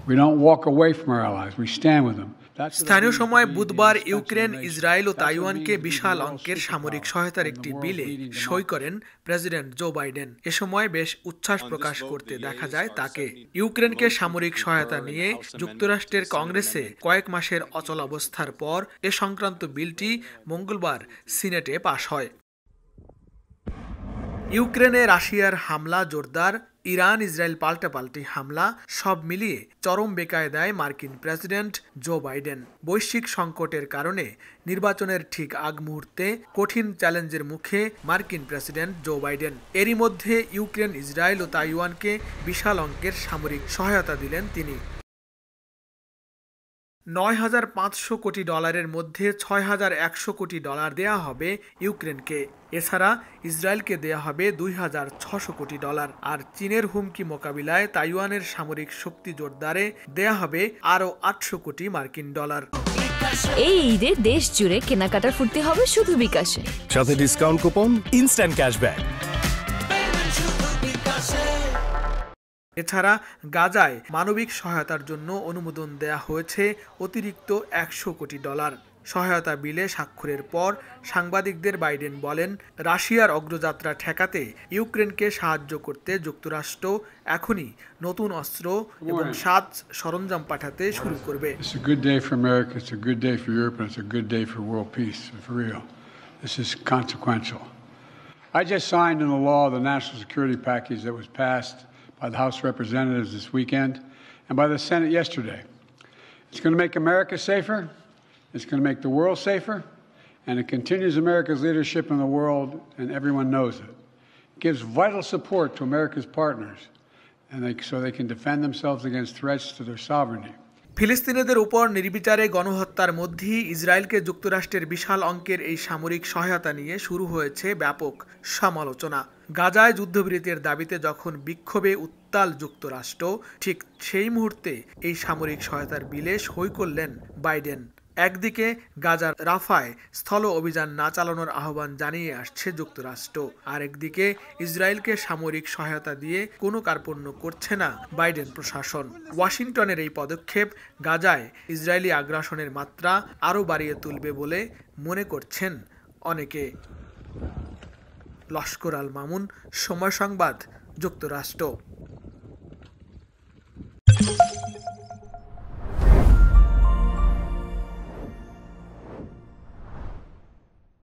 We don't walk away from our allies. We stand with them. স্থানীয় সময় বুধবার Ukraine, Israel ও তাইওয়ানকে বিশাল অঙ্কের সামরিক সহায়তার একটি বিলে সই করেন প্রেসিডেন্ট জো বাইডেন। এ সময় বেশ উচ্ছ্বাস প্রকাশ করতে দেখা যায় তাকে। ইউক্রেনকে সামরিক সহায়তা নিয়ে যুক্তরাষ্ট্রের কংগ্রেসে কয়েক মাসের অচলাবস্থার পর এ সংক্রান্ত বিলটি মঙ্গলবার সিনেটে পাশ হয়। ইউক্রেনে রাশিয়ার হামলা জোরদার, ইরান ইসরায়েল পাল্টাপাল্টি হামলা, সব মিলিয়ে চরম বেকায়দায় মার্কিন প্রেসিডেন্ট জো বাইডেন। বৈশ্বিক সংকটের কারণে নির্বাচনের ঠিক আগ মুহূর্তে কঠিন চ্যালেঞ্জের মুখে মার্কিন প্রেসিডেন্ট জো বাইডেন। এরই মধ্যে ইউক্রেন, ইসরায়েল ও তাইওয়ানকে বিশাল অঙ্কের সামরিক সহায়তা দিলেন তিনি। $9,500 কোটি মধ্যে $6,100 কোটি দেয়া হবে ইউক্রেনকে। এছাড়া ইসরায়েলকে দেয়া হবে $2,600 কোটি। আর চীনের হুমকি মোকাবিলায় তাইওয়ানের সামরিক শক্তি জোরদারে দেয়া হবে আরও $800 কোটি। এই ঈদে দেশ জুড়ে কেনাকাটার ফুর্তি হবে শুধু বিকাশে, সাথে ডিসকাউন্ট কুপন, ইনস্ট্যান্ট ক্যাশব্যাক। এছাড়া গাজায় মানবিক সহায়তার জন্য অনুমোদন দেয়া হয়েছে অতিরিক্ত $100 কোটি। সহায়তা বিলে স্বাক্ষরের পর সাংবাদিকদের বাইডেন বলেন, রাশিয়ার অগ্রযাত্রা ঠেকাতে ইউক্রেনকে সাহায্য করতে যুক্তরাষ্ট্র এখনই নতুন অস্ত্র এবং সাজ সরঞ্জাম পাঠাতে শুরু করবে। It's a good day for America, it's a good day for Europe, and it's a good day for world peace, for real. This is consequential. I just signed into law the national security package that was passed by the House of Representatives this weekend and by the Senate yesterday. It's going to make America safer, it's going to make the world safer, and it continues America's leadership in the world, and everyone knows it. It gives vital support to America's partners, and so they can defend themselves against threats to their sovereignty. ফিলিস্তিনিদের উপর নির্বিচারে গণহত্যার মধ্যেই ইসরায়েলকে যুক্তরাষ্ট্রের বিশাল অঙ্কের এই সামরিক সহায়তা নিয়ে শুরু হয়েছে ব্যাপক সমালোচনা। গাজায় যুদ্ধবিরতির দাবিতে যখন বিক্ষোভে উত্তাল যুক্তরাষ্ট্র, ঠিক সেই মুহূর্তে এই সামরিক সহায়তার বিলে সই করলেন বাইডেন। একদিকে গাজার রাফায় স্থল অভিযান না চালানোর আহ্বান জানিয়ে আসছে যুক্তরাষ্ট্র, আর একদিকে ইসরায়েলকে সামরিক সহায়তা দিয়ে কোনো কার্পণ্য করছে না বাইডেন প্রশাসন। ওয়াশিংটনের এই পদক্ষেপ গাজায় ইসরায়েলি আগ্রাসনের মাত্রা আরও বাড়িয়ে তুলবে বলে মনে করছেন অনেকে। লস্কর আল মামুন, সময় সংবাদ, যুক্তরাষ্ট্র।